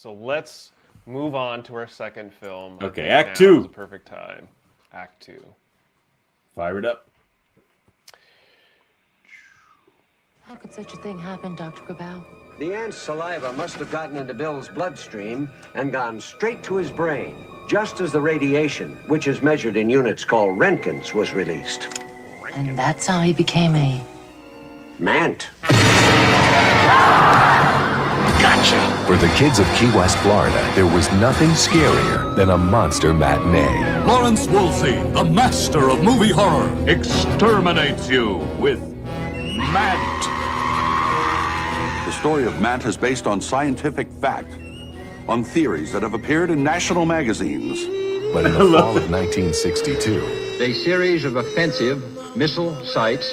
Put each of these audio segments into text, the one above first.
So let's move on to our second film. Okay, Act 2. Is the perfect time. Act 2. Fire it up. How could such a thing happen, Dr. Grabau? The ant's saliva must have gotten into Bill's bloodstream and gone straight to his brain, just as the radiation, which is measured in units called Roentgens, was released. And that's how he became a... Mant. Gotcha! For the kids of Key West, Florida, there was nothing scarier than a monster matinee. Lawrence Woolsey, the master of movie horror, exterminates you with Mant. The story of Mant is based on scientific fact, on theories that have appeared in national magazines. But in the fall of 1962, a series of offensive missile sites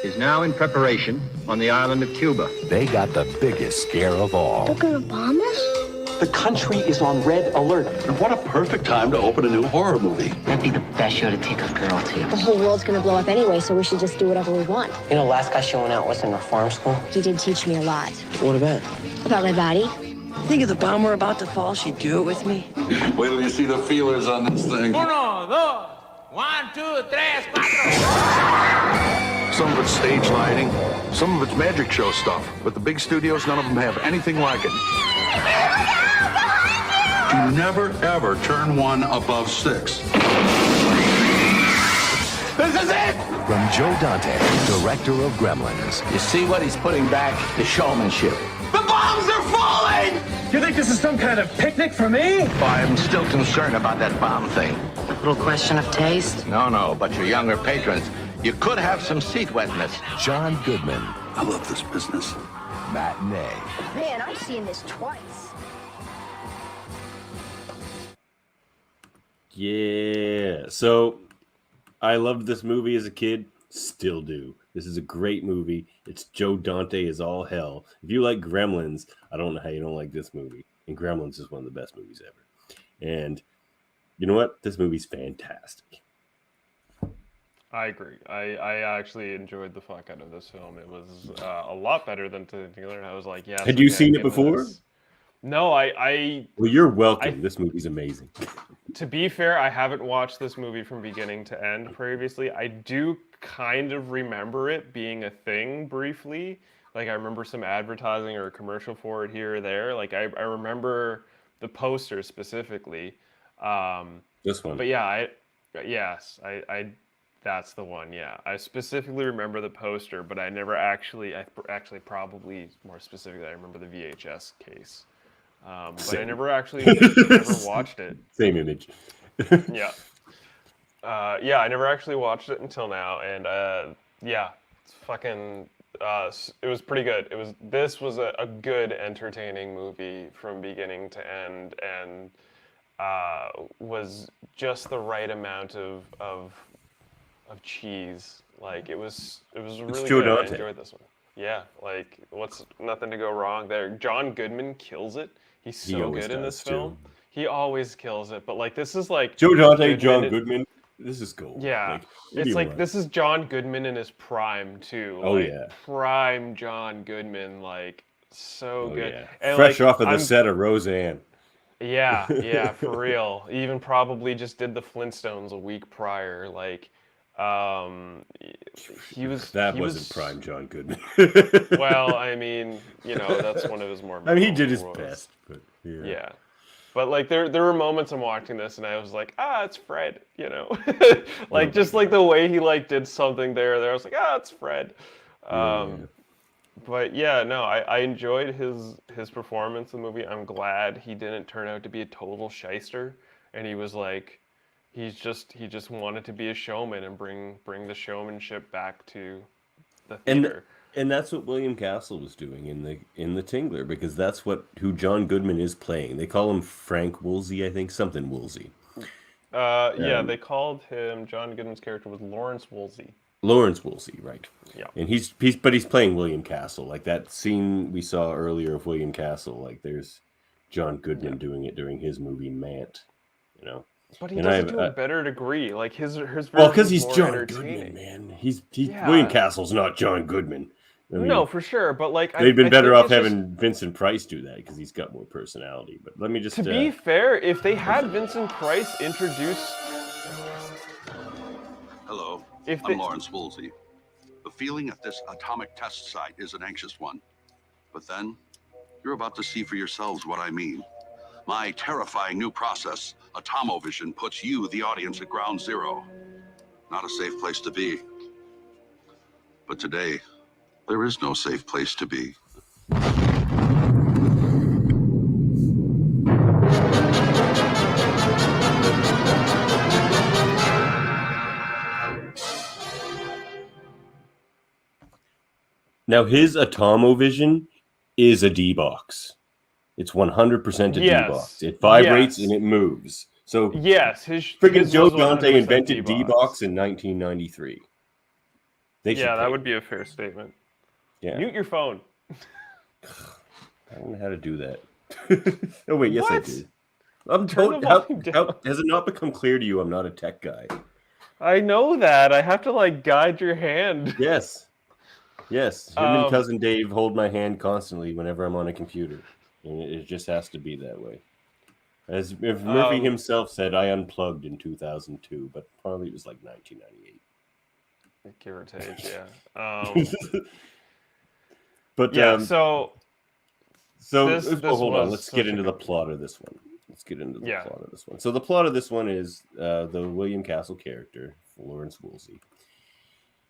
is now in preparation on the island of Cuba. they got the biggest scare of all. They're gonna bomb us? The country is on red alert. And what a perfect time to open a new horror movie. That'd be the best show to take a girl to. The whole world's gonna blow up anyway, so we should just do whatever we want. You know, last guy showing out was in reform school. He did teach me a lot. What about? About my body. Think if the bomb were about to fall, she'd do it with me. Wait till you see the feelers on this thing. 1, 2, 3, 4. Some of it's stage lighting, some of it's magic show stuff. But the big studios, none of them have anything like it. You never, ever turn one above 6. This is it! From Joe Dante, director of Gremlins. You see what he's putting back? The showmanship. The bombs are falling! You think this is some kind of picnic for me? I'm still concerned about that bomb thing. Little question of taste. No, but your younger patrons, you could have some seat wetness. John Goodman, I love this business. matinee. Man, I've seen this twice. Yeah. So I loved this movie as a kid. Still do. This is a great movie. It's Joe Dante is all hell. If you like Gremlins, I don't know how you don't like this movie. And Gremlins is one of the best movies ever. And you know what? This movie's fantastic. I agree. I actually enjoyed the fuck out of this film. It was a lot better than Tingler, and I was like, yeah. Had you seen it before? No, I. Well, you're welcome. This movie's amazing. To be fair, I haven't watched this movie from beginning to end previously. I do kind of remember it being a thing briefly. Like, I remember some advertising or a commercial for it here or there. Like, I remember the poster specifically. This one. But yeah, I that's the one. Yeah, I specifically remember the poster, but I probably more specifically, I remember the VHS case. But I never actually never watched it. Same image. Yeah. I never actually watched it until now, and it's fucking. It was pretty good. This was a good, entertaining movie from beginning to end, and was just the right amount of cheese. Like it was really Joe good. Dante. I enjoyed this one. Yeah, like what's nothing to go wrong there. John Goodman kills it. He's so good in this film. He always kills it. But like this is like Joe Dante, John Goodman. This is gold. Yeah, it's like this is John Goodman in his prime too. Oh like, yeah, prime John Goodman, like so good. Yeah. And, fresh like, off of the set of Roseanne. Yeah, for real. Even probably just did the Flintstones a week prior. Like, he was. That wasn't prime John Goodman. Well, I mean, that's one of his more. I mean, he did his best, but yeah. Yeah. But like there were moments I'm watching this and I was like, it's Fred, like just like the way he like did something there. I was like, it's Fred. But yeah, no, I enjoyed his performance in the movie. I'm glad he didn't turn out to be a total shyster, and he was like, he just wanted to be a showman and bring the showmanship back to the theater. And that's what William Castle was doing in the Tingler, because that's who John Goodman is playing. They call him Frank Woolsey, I think, something Woolsey. They called him, John Goodman's character was Lawrence Woolsey. Lawrence Woolsey, right? Yeah. And he's playing William Castle, like that scene we saw earlier of William Castle. Like there's John Goodman doing it during his movie Mant, But he does it to a better degree. Like his well, because he's more John Goodman, man. He's William Castle's not John Goodman. I mean, No, for sure, but like they'd been better off it's just- having Vincent Price do that because he's got more personality. But let me just To be fair, if they had Vincent Price introduce, Hello, If I'm they- Lawrence Woolsey. The feeling at this atomic test site is an anxious one. But then, you're about to see for yourselves what I mean. My terrifying new process, Atomovision, puts you, the audience, at ground zero. Not a safe place to be. But today, there is no safe place to be. now his Atomovision is a D-box. It's 100% a Yes. D-box. It vibrates Yes. and it moves. So yes, freaking his Joe was Dante 100% invented D-box in 1993. They should Yeah, that pay. would be a fair statement. Yeah. Mute your phone. I don't know how to do that. Oh wait, yes What? I do. I'm Turn told. the How, volume how, down. has it not become clear to you? I'm not a tech guy. I know that. I have to like guide your hand. Yes, yes. Him and Um, cousin Dave hold my hand constantly whenever I'm on a computer, and it just has to be that way. As if Murphy himself said, I unplugged in 2002, but probably it was like 1998. Give or take, yeah. But Yeah, so hold on. was Let's get such a into the good- plot of this one. Let's get into the Yeah. plot of this one. So the plot of this one is the William Castle character, Lawrence Woolsey,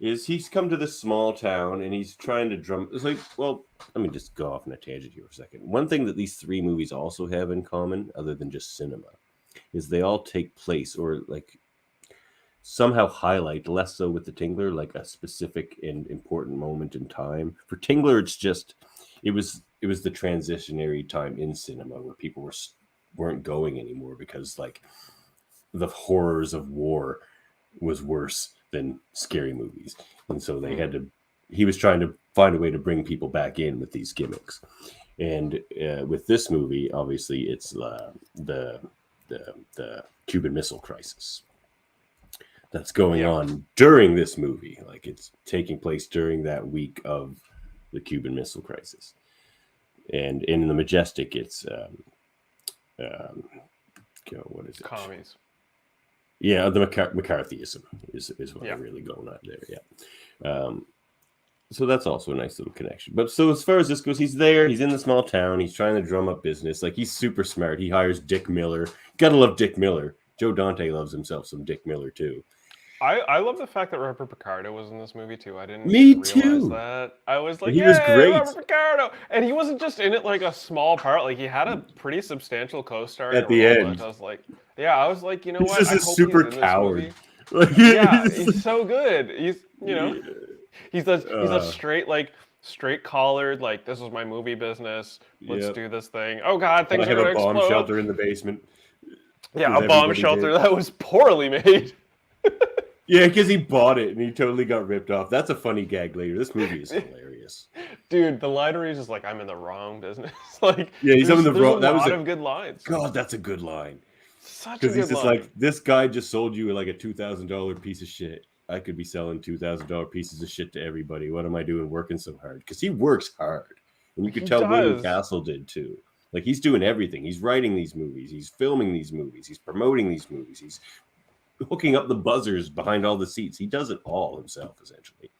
is he's come to this small town and he's trying to drum. It's like, well, let me just go off on a tangent here for a second. One thing that these three movies also have in common, other than just cinema, is they all take place or like somehow highlight, less so with the Tingler, like a specific and important moment in time. For Tingler, it's just it was the transitionary time in cinema where people weren't going anymore because like the horrors of war was worse than scary movies, and so they had to. He was trying to find a way to bring people back in with these gimmicks, and with this movie, obviously, it's the Cuban Missile Crisis that's going on during this movie. Like it's taking place during that week of the Cuban Missile Crisis, and in the Majestic, it's what is it? Commies. Yeah, the McCarthyism is what I'm really going at there. Yeah. So that's also a nice little connection. But so as far as this goes, he's there. He's in the small town. He's trying to drum up business. Like he's super smart. He hires Dick Miller. Gotta love Dick Miller. Joe Dante loves himself some Dick Miller too. I love the fact that Robert Picardo was in this movie too. I didn't Me realize too. that. I was like, He was "Yay, great. Robert Picardo!" And he wasn't just in it like a small part. Like he had a pretty substantial co-star At the role, end. which I was like, "Yeah." I was like, you know He's what? just I a hope super he's in this coward. movie. Like, Yeah, he's so good. He's he's a straight collared, like, this is my movie business. Let's do this thing. Oh God, things I are have gonna a bomb explode. shelter in the basement. Yeah, Because a bomb everybody shelter did. that was poorly made. Yeah, because he bought it and he totally got ripped off. That's a funny gag later. This movie is hilarious. Dude, the line where he's just like, I'm in the wrong business. Like, Yeah, he's in the there's wrong. a That was lot a of good lines. God, that's a good line. Such a Because good he's just line. like, this guy just sold you like a $2,000 piece of shit. I could be selling $2,000 pieces of shit to everybody. What am I doing working so hard? Because he works hard. And you could He tell William does. Castle did too. Like he's doing everything. He's writing these movies. He's filming these movies. He's promoting these movies. He's hooking up the buzzers behind all the seats. He does it all himself, essentially.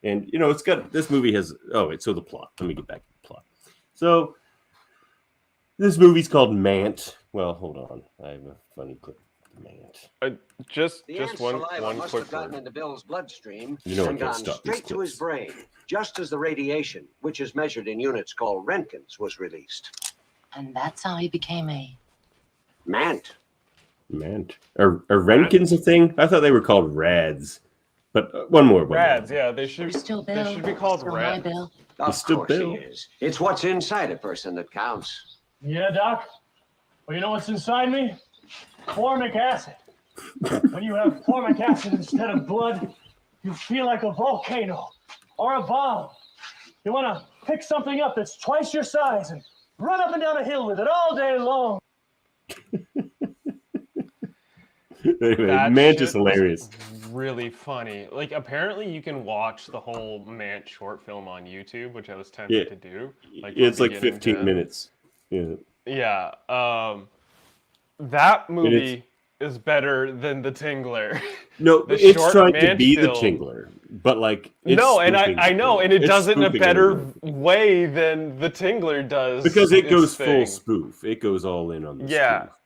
And, you know, it's got, this movie has, so the plot. Let me get back to the plot. So this movie's called Mant. Well, hold on. I have a funny clip. Mant. Just The ant's one saliva must quick have gotten word. into Bill's bloodstream You know I and can't gone stop these straight to his clips. brain, just as the radiation, which is measured in units called Roentgens, was released. And that's how he became a... Mant. Mant. Are Renkins a thing? I thought they were called Rads. But one more. Rads, yeah, they should Still Bill. they should be called Still my Rads. Bill. Of still course Bill. he is. It's what's inside a person that counts. Yeah, Doc? Well, you know what's inside me? Formic acid. When you have formic acid instead of blood, you feel like a volcano or a bomb. You want to pick something up that's twice your size and run up and down a hill with it all day long. Anyway, That Mant shit is hilarious. really funny. Like, apparently you can watch the whole Mant short film on YouTube, which I was tempted to do. Like, it's from like 15 to... minutes. Yeah. Yeah. That movie is better than the Tingler. No, the it's short trying to Mant be film, the Tingler, but like it's no, and spoofing I the know, Tingler. and it It's does it in a spoofing better everyone. way than the Tingler does. Because it goes its thing. full spoof. It goes all in on the Yeah. spoof.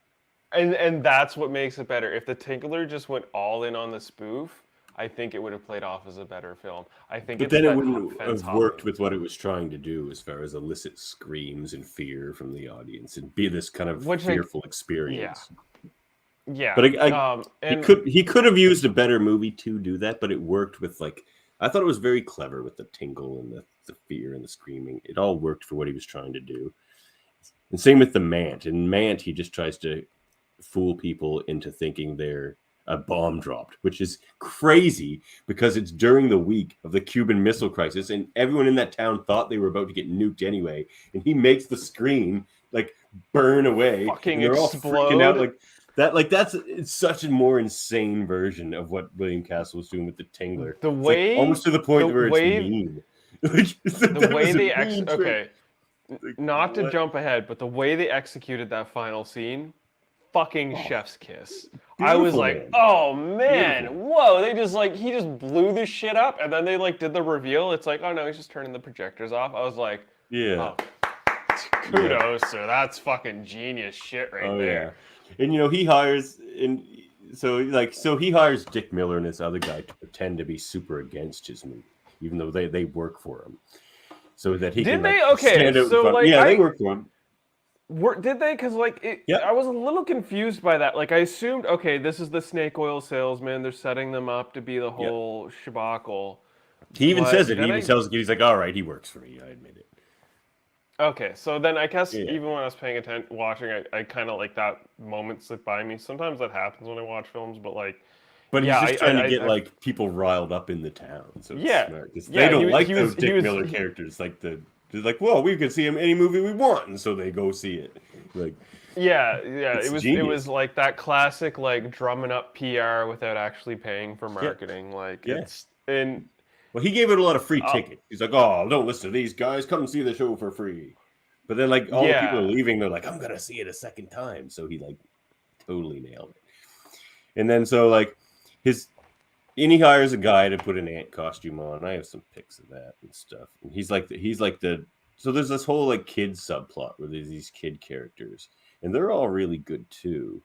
And that's what makes it better. If the Tingler just went all in on the spoof, I think it would have played off as a better film. I think, But then it wouldn't have worked with what it was trying to do, as far as elicit screams and fear from the audience and be this kind of fearful experience. Yeah. But he could have used a better movie to do that, but it worked with like I thought it was very clever with the tingle and the fear and the screaming. It all worked for what he was trying to do. And same with the Mant. In Mant, he just tries to fool people into thinking they're a bomb dropped, which is crazy because it's during the week of the Cuban Missile Crisis, and everyone in that town thought they were about to get nuked anyway. And he makes the screen like burn away, fucking and they're all explode. freaking out like that. Like it's such a more insane version of what William Castle was doing with the Tingler. The way like almost to the point where it's mean. The way they not to jump ahead, but the way they executed that final scene, fucking chef's kiss. I was like, man. oh man, whoa! They just like he just blew this shit up, and then they like did the reveal. It's like, oh no, he's just turning the projectors off. I was like, yeah, kudos, sir. That's fucking genius shit right there. Yeah. And you know he hires he hires Dick Miller and this other guy to pretend to be super against his movie, even though they work for him, so that he did can. They okay? So like they work for him. Did they? Because like I was a little confused by that. Like I assumed, okay, this is the snake oil salesman. They're setting them up to be the whole shabacle. He even says it. He even tells the kid, he's like, "All right, he works for me. I admit it." Okay, so then I guess even when I was paying attention, watching, I kind of like that moment slip by me. Sometimes that happens when I watch films, but like. But he's just trying to get like people riled up in the town. So it's smart, they don't like those Dick Miller characters. Like they're like, well, we can see him any movie we want, and so they go see it. Like, it was like that classic like drumming up PR without actually paying for marketing. Like well, he gave it a lot of free tickets. He's like, oh, don't listen to these guys. Come and see the show for free. But then like all the people are leaving, they're like, I'm gonna see it a second time. So he like totally nailed it. And then so like he hires a guy to put an ant costume on. I have some pics of that and stuff. And he's like the so there's this whole like kid subplot where there's these kid characters, and they're all really good too,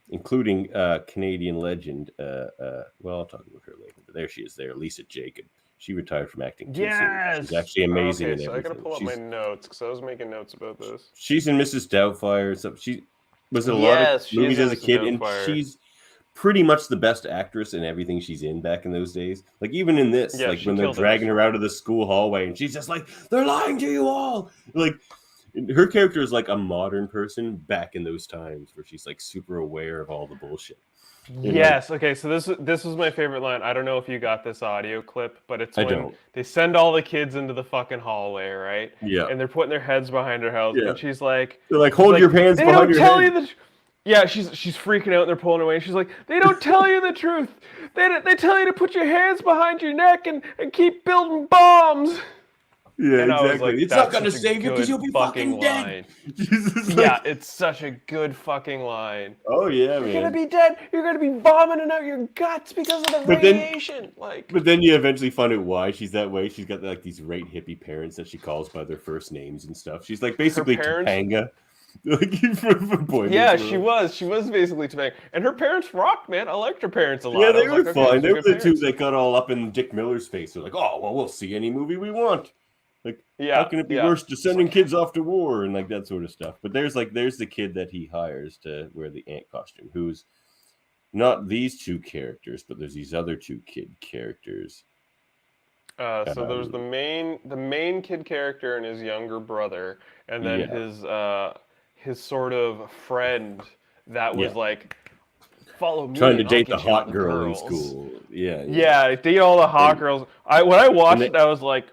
including Canadian legend. Well, I'll talk about her later. But there she is. There, Lisa Jacob. She retired from acting. Yes, she's actually amazing. Okay, so I gotta pull up my notes because I was making notes about this. She's in Mrs. Doubtfire. So she was in a lot of movies as a kid, and she's pretty much the best actress in everything she's in back in those days. Like even in this, like when they're dragging her out of the school hallway and she's just like, they're lying to you all. Like her character is like a modern person back in those times where she's like super aware of all the bullshit. Yes. Okay. So this was my favorite line. I don't know if you got this audio clip, but it's when they send all the kids into the fucking hallway, right? Yeah. And they're putting their heads behind her house, and she's like, they're like, hold your hands behind your head. Yeah, she's freaking out and they're pulling away. She's like, they don't tell you the truth. They tell you to put your hands behind your neck and keep building bombs. Yeah, and exactly. Like, it's not going to save you because you'll be fucking dead. Yeah, it's such a good fucking line. Oh, yeah, man. You're going to be dead. You're going to be vomiting out your guts because of the radiation. But then you eventually find out why she's that way. She's got like these right hippie parents that she calls by their first names and stuff. She's like basically Topanga. Yeah, she was basically Topanga, and her parents rocked, man. I liked her parents a lot. Yeah, they were fine. They were the two that got all up in Dick Miller's face. They're like, "Oh, well, we'll see any movie we want." Like, how can it be worse to sending kids off to war and like that sort of stuff? But there's the kid that he hires to wear the ant costume, who's not these two characters, but there's these other two kid characters. So there's the main kid character and his younger brother, and then his sort of friend that was like, follow me. Trying to date the hot girl in school. Yeah, date all the hot girls. When I watched it, I was like,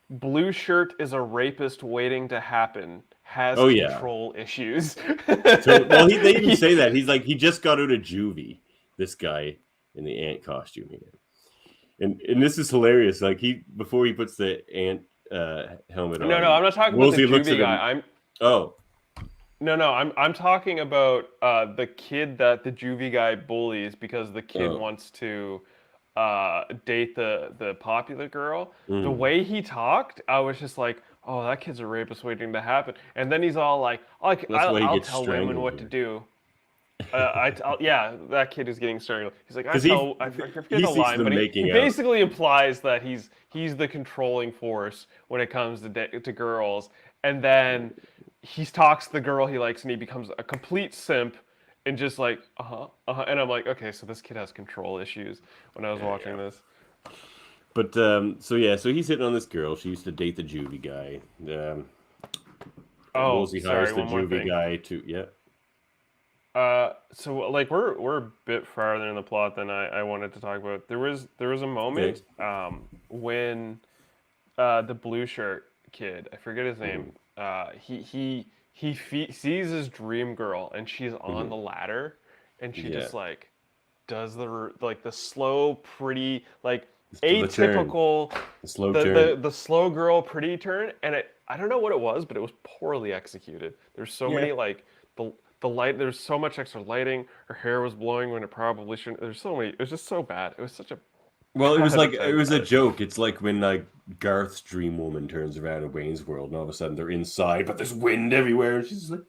blue shirt is a rapist waiting to happen. Has control issues. They even say that. He's like, he just got out of juvie, this guy. in the ant costume here. And this is hilarious. Like before he puts the ant helmet on. No, I'm not talking about the juvie guy. I'm talking about the kid that the juvie guy bullies because the kid wants to date the popular girl. The way he talked, I was just like, oh, that kid's a rapist waiting to happen. And then he's all like, I'll tell women what to do. That kid is getting strangled. He's like, I forget the line, but he basically implies that he's the controlling force when it comes to girls. And then he talks to the girl he likes, and he becomes a complete simp, and just like, And I'm like, okay, so this kid has control issues. When I was watching this. But so he's hitting on this girl. She used to date the juvie guy. Woolsey hires the juvie guy to So like we're a bit farther in the plot than I wanted to talk about. There was a moment when the blue shirt kid, I forget his name, he sees his dream girl, and she's on the ladder, and she just like does the slow, pretty, like atypical the slow girl pretty turn, and I don't know what it was, but it was poorly executed. There's so many like the light, there's so much extra lighting. Her hair was blowing when it probably shouldn't. There's so many. It was just so bad. It was such a. Well, it was like it was a joke. It's like when like Garth's dream woman turns around in Wayne's World, and all of a sudden they're inside, but there's wind everywhere, and she's like,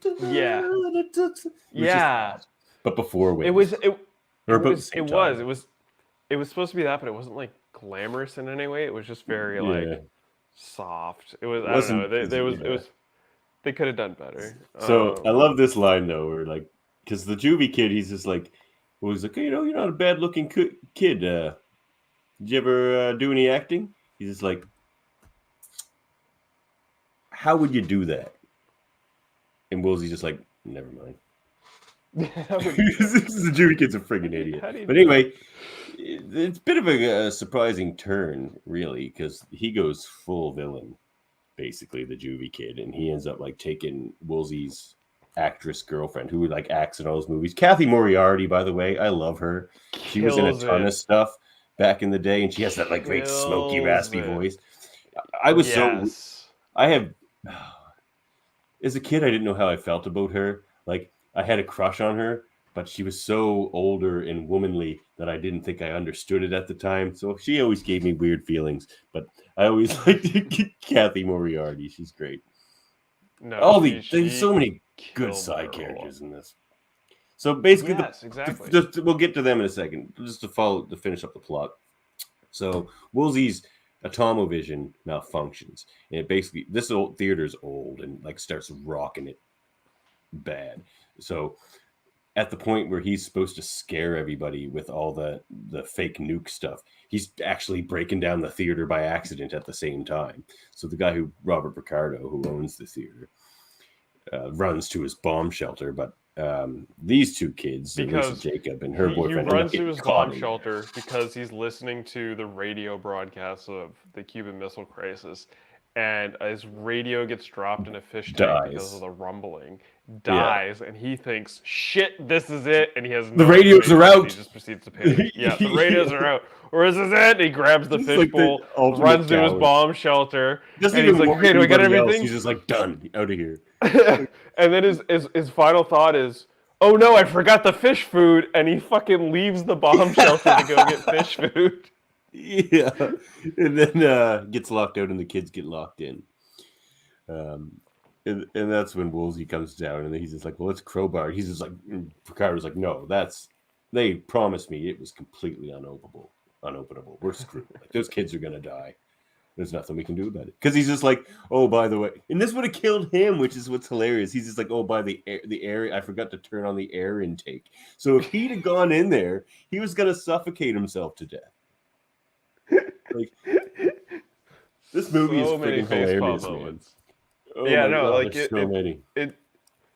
But before Wayne, it was supposed to be that, but it wasn't like glamorous in any way. It was just very like soft. It was. I don't know. They could have done better. So I love this line though, where like, because the juvie kid, he's just like, he's like, you're not a bad looking kid. Did you ever do any acting? He's just like, how would you do that? And Woolsey's just like, never mind. The juvie kid's a friggin' idiot. But anyway, it's a bit of a surprising turn, really, because he goes full villain. Basically, the juvie kid, and he ends up like taking Woolsey's actress girlfriend, who like acts in all those movies. Kathy Moriarty, by the way, I love her. She was in a ton of stuff back in the day, and she has that like great smoky, raspy voice. As a kid, I didn't know how I felt about her. Like I had a crush on her, but she was so older and womanly that I didn't think I understood it at the time. So she always gave me weird feelings, but I always liked Kathy Moriarty. She's great. There's so many good side characters in this. So basically, we'll get to them in a second. Just to finish up the plot. So Woolsey's Atomovision malfunctions, and it basically this old theater's old and like starts rocking it bad. So at the point where he's supposed to scare everybody with all the fake nuke stuff, he's actually breaking down the theater by accident at the same time. So the guy Robert Picardo, who owns the theater, runs to his bomb shelter, but these two kids, because Jacob and her boyfriend, he runs to his bomb shelter because he's listening to the radio broadcasts of the Cuban Missile Crisis, and his radio gets dropped in a fish tank because of the rumbling. Dies, and he thinks, "Shit, this is it," and he has the radios are out. He just proceeds to panic. The radios are out. Or is this it? And he grabs the fishbowl, runs to his bomb shelter, and he's like, "Okay, do I got everything?" He's just like, "Done, out of here." And then his final thought is, "Oh no, I forgot the fish food," and he fucking leaves the bomb shelter to go get fish food. Yeah, and then gets locked out, and the kids get locked in. And that's when Woolsey comes down, and he's just like, "Well, it's crowbar." He's just like, Picardo's like, "No, they promised me it was completely unopenable. We're screwed. Like, those kids are gonna die. There's nothing we can do about it." Because he's just like, "Oh, by the way," and this would have killed him, which is what's hilarious. He's just like, "Oh, by the air, I forgot to turn on the air intake." So if he'd have gone in there, he was gonna suffocate himself to death. Like, this movie is freaking hilarious, man. Oh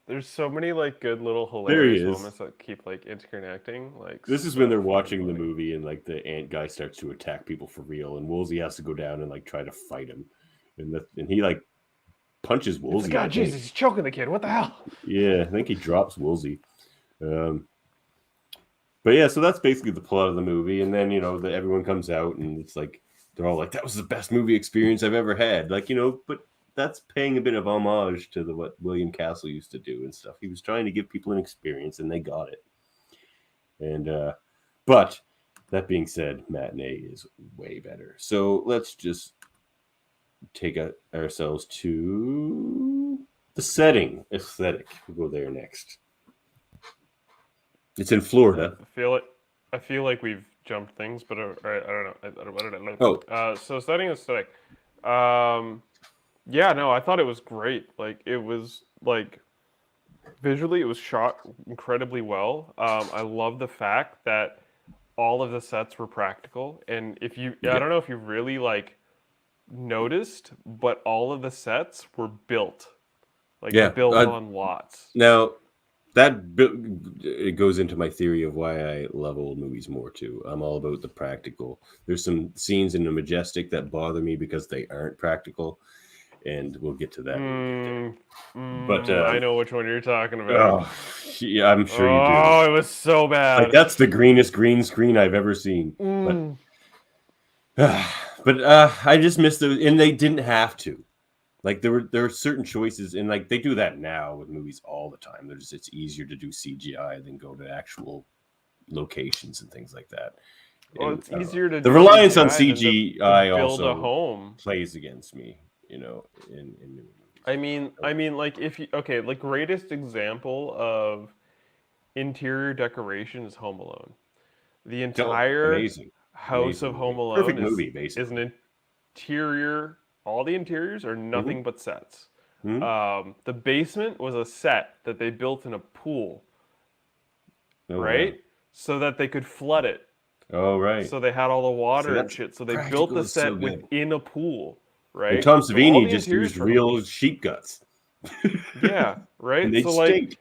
there's so many like good little hilarious moments that keep like interconnecting. Like this is when they're watching the movie, and like the ant guy starts to attack people for real, and Woolsey has to go down and like try to fight him, and he like punches Woolsey. God, Jesus, he's choking the kid. What the hell? Yeah, I think he drops Woolsey. But yeah, so that's basically the plot of the movie. And then, everyone comes out and it's like, they're all like, that was the best movie experience I've ever had. Like, but that's paying a bit of homage to what William Castle used to do and stuff. He was trying to give people an experience and they got it. And, but that being said, Matinee is way better. So let's just take ourselves to the setting aesthetic. We'll go there next. It's in Florida. I feel like we've jumped things, but I don't know. So setting aesthetic. Yeah, no, I thought it was great. Like, it was like visually, it was shot incredibly well. I love the fact that all of the sets were practical, and I don't know if you really like noticed, but all of the sets were built, built on lots. Now, it goes into my theory of why I love old movies more too. I'm all about the practical. There's some scenes in the Majestic that bother me because they aren't practical, and we'll get to that. But I know which one you're talking about. Oh, yeah, I'm sure you do. Oh, it was so bad. Like, that's the greenest green screen I've ever seen. But I just missed those, and they didn't have to. Like, there were certain choices, and like they do that now with movies all the time. It's easier to do CGI than go to actual locations and things like that. Well, and, it's easier to the do reliance on CGI CGI build also a home. plays against me, in movies. I mean, like, like, greatest example of interior decoration is Home Alone. The entire house of Home Alone Perfect movie, basically. is an interior. All the interiors are nothing but sets. The basement was a set that they built in a pool, right? Wow. So that they could flood it. Oh, right. So they had all the water and shit. So they built the set within a pool, right? And Tom Savini just used real sheep guts. Yeah, right. And they stink.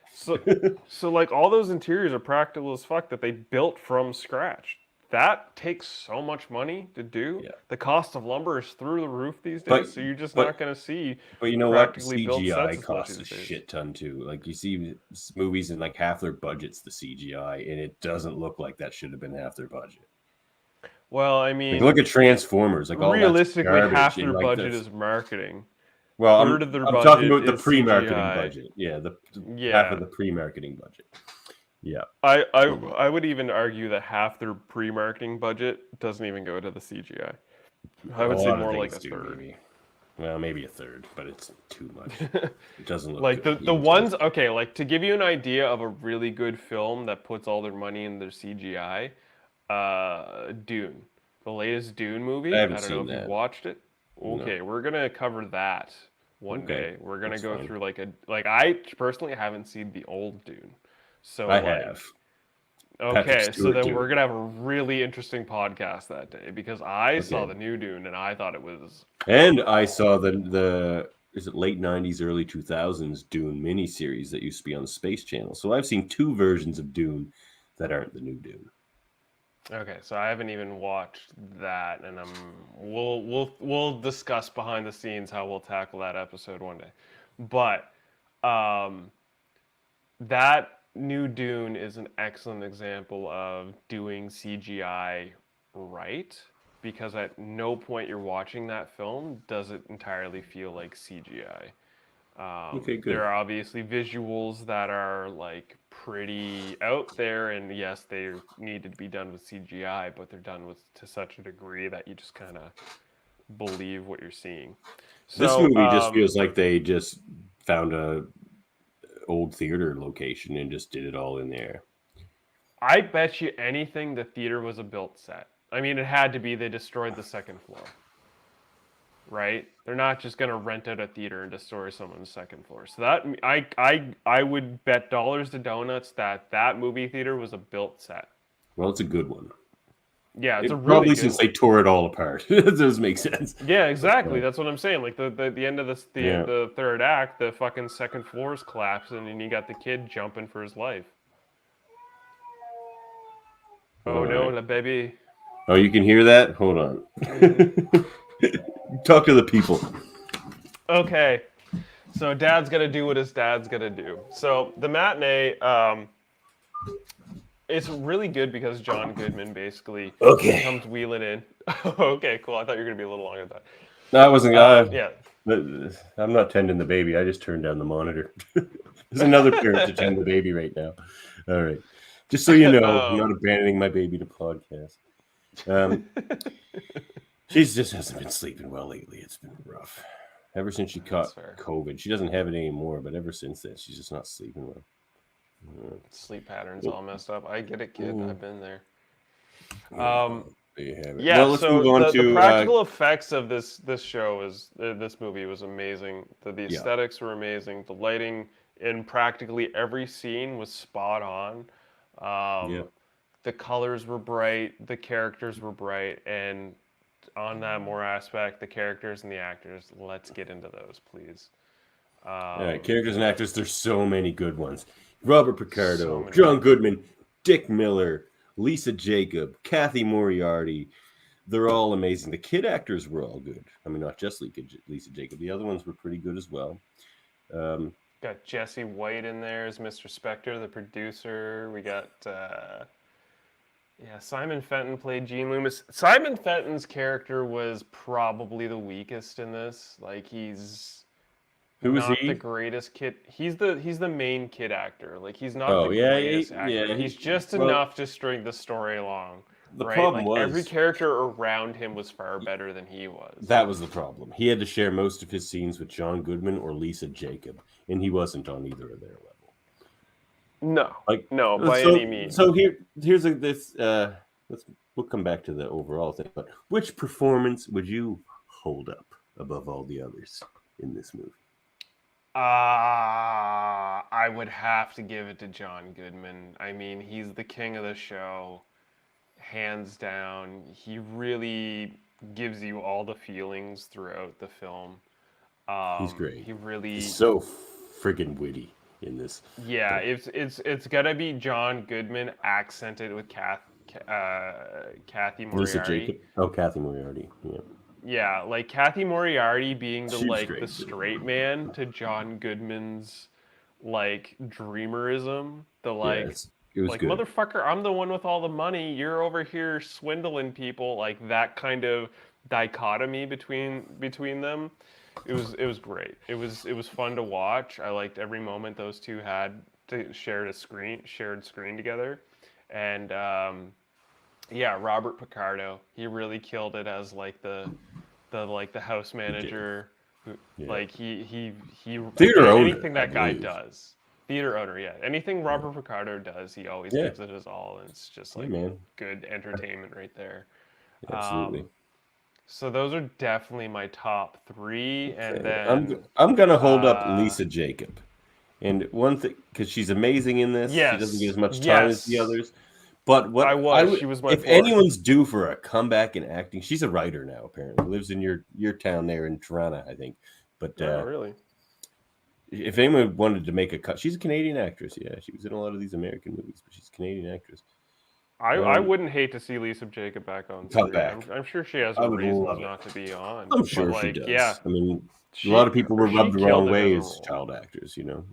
So like all those interiors are practical as fuck that they built from scratch. That takes so much money to do. Yeah. The cost of lumber is through the roof these days, so you're just not going to see. But you know what? CGI costs a shit ton too. Like, you see movies and like half their budget's the CGI, and it doesn't look like that should have been half their budget. Well, I mean, like, look at Transformers. Like, all realistically, half their budget is marketing. Well, I'm talking about the pre-marketing budget. Yeah, half of the pre-marketing budget. Yeah, I would even argue that half their pre-marketing budget doesn't even go to the CGI. I would say more like a third. Maybe. Well, maybe a third, but it's too much. It doesn't look like good. the ones. Okay, like, to give you an idea of a really good film that puts all their money in their CGI, Dune, the latest Dune movie. I don't know if you've watched it. Okay, No. We're gonna cover that one day. We're gonna go through I personally haven't seen the old Dune. So I have. Okay, so then we're gonna have a really interesting podcast that day because I saw the new Dune and I thought it was. And I saw the is it late '90s, early 2000s Dune miniseries that used to be on the Space Channel. So I've seen two versions of Dune that aren't the new Dune. Okay, so I haven't even watched that, and we'll discuss behind the scenes how we'll tackle that episode one day. But that new Dune is an excellent example of doing CGI right, because at no point you're watching that film does it entirely feel like CGI. Okay, good. There are obviously visuals that are like pretty out there, and yes, they needed to be done with CGI, but they're done to such a degree that you just kind of believe what you're seeing. So, this movie just feels like they just found a old theater location and just did it all in there. I bet you anything the theater was a built set. I mean, it had to be. They destroyed the second floor. Right? They're not just going to rent out a theater and destroy someone's second floor. So that I would bet dollars to donuts that movie theater was a built set. Well, it's a good one. Yeah, it's a really probably good since one. they tore it all apart. It does make sense. Yeah, exactly. That's what I'm saying. Like the end of the third act, the fucking second floor is collapsing, and you got the kid jumping for his life. Oh no, la baby. Oh, you can hear that? Hold on. Talk to the people. Okay. So dad's got to do what his dad's got to do. So the Matinee, it's really good because John Goodman basically comes wheeling in. Okay, cool. I thought you were gonna be a little longer than that. No, I wasn't. Yeah. I'm not tending the baby. I just turned down the monitor. There's another parent to tend the baby right now. All right. Just so you know, I'm not abandoning my baby to podcast. She just hasn't been sleeping well lately. It's been rough. Ever since she caught COVID. She doesn't have it anymore, but ever since then, she's just not sleeping well. Sleep patterns all messed up. I get it, kid. I've been there. There you have it. Yeah, well, let's move on the practical effects of this show this movie was amazing. The aesthetics were amazing. The lighting in practically every scene was spot on. The colors were bright. The characters were bright, and on that more aspect, the characters and the actors. Let's get into those, please. All right, characters and actors. There's so many good ones. Robert Picardo, John Goodman, Dick Miller, Lisa Jacob, Kathy Moriarty. They're all amazing. The kid actors were all good. I mean, not just Lisa Jacob. The other ones were pretty good as well. Got Jesse White in there as Mr. Spector, the producer. We got Simon Fenton played Gene Loomis. Simon Fenton's character was probably the weakest in this. Like he's not the greatest kid. He's the main kid actor. Like he's not the greatest actor. Yeah, he's just enough to string the story along. The problem was every character around him was far better than he was. That was the problem. He had to share most of his scenes with John Goodman or Lisa Jacob, and he wasn't on either of their level. No, no, by any means. So here's we'll come back to the overall thing. But which performance would you hold up above all the others in this movie? I would have to give it to John Goodman. I mean, he's the king of the show, hands down. He really gives you all the feelings throughout the film. He's great. He's so friggin' witty in this. Yeah, it's gotta be John Goodman accented with Kathy Moriarty. Lisa Jacob. Oh, Kathy Moriarty. Yeah. Yeah, like Kathy Moriarty being the straight man to John Goodman's like dreamerism. The it was good. Motherfucker, I'm the one with all the money. You're over here swindling people. Like that kind of dichotomy between them. It was great. It was fun to watch. I liked every moment those two had to shared screen together, and Robert Picardo, he really killed it as like the house manager. Like he theater owner, anything that guy does. Theater owner, yeah. Anything Robert Picardo does, he always gives it his all, and it's just like good entertainment right there. Absolutely. So those are definitely my top three, and then I'm gonna hold up Lisa Jacob, and one thing because she's amazing in this. Yes. She doesn't get as much time as the others. But she was my if anyone's due for a comeback in acting, she's a writer now. Apparently, lives in your town there in Toronto, I think. But really, if anyone wanted to make a cut, she's a Canadian actress. Yeah, she was in a lot of these American movies, but she's a Canadian actress. I wouldn't hate to see Lisa Jacob back on screen. I'm sure she has reasons not to be on. I'm sure she does. Yeah, I mean, a lot of people were rubbed the wrong way as child actors, you know.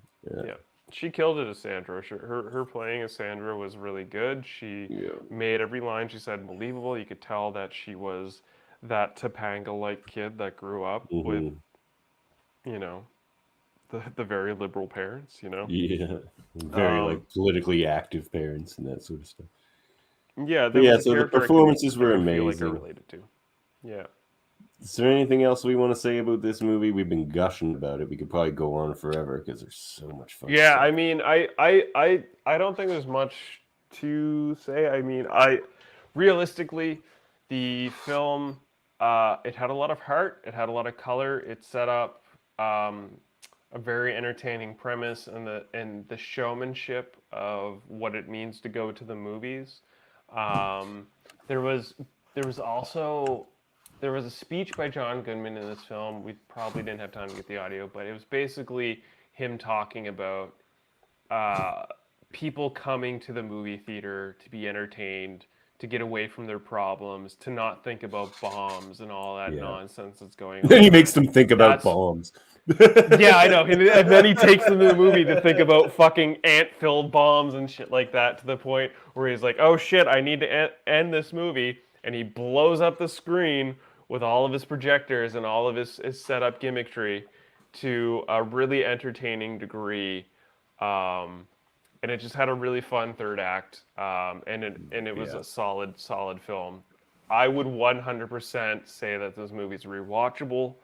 Yeah. She killed it as Sandra. Her playing as Sandra was really good. She made every line she said believable. You could tell that she was that Topanga-like kid that grew up with, you know, the very liberal parents, you know. Yeah, very like politically active parents and that sort of stuff. Yeah, so the performances were amazing. Like I related to. Yeah. Is there anything else we want to say about this movie? We've been gushing about it. We could probably go on forever because there's so much fun. Yeah, stuff. I mean, I don't think there's much to say. I mean, realistically, the film it had a lot of heart. It had a lot of color. It set up a very entertaining premise and the showmanship of what it means to go to the movies. There was a speech by John Goodman in this film. We probably didn't have time to get the audio, but it was basically him talking about people coming to the movie theater to be entertained, to get away from their problems, to not think about bombs and all that nonsense that's going on. Then he makes them think about bombs. Yeah, I know. And then he takes them to the movie to think about fucking ant-filled bombs and shit like that, to the point where he's like, oh shit, I need to end this movie. And he blows up the screen with all of his projectors and all of his setup gimmickry to a really entertaining degree. And it just had a really fun third act. And it was a solid film. I would 100% say that this movie's rewatchable.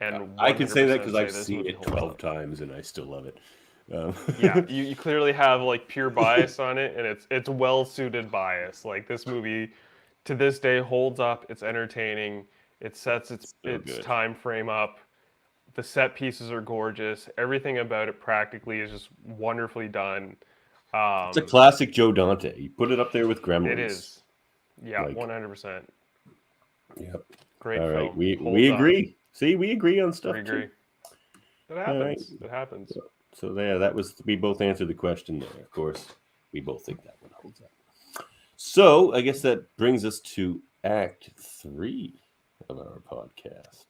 And I can say that because I've seen it 12 times and I still love it. Yeah, you clearly have like pure bias on it, and it's well suited bias. Like this movie, to this day, holds up. It's entertaining. It sets its time frame up. The set pieces are gorgeous. Everything about it practically is just wonderfully done. It's a classic Joe Dante. You put it up there with Gremlins. It is. Yeah, 100%. Yep. Great All right, film. we agree. See, we agree on stuff. We agree. That happens. Right. It happens. So there, that was, we both answered the question there. Of course, we both think that one holds up. So I guess that brings us to Act 3 of our podcast.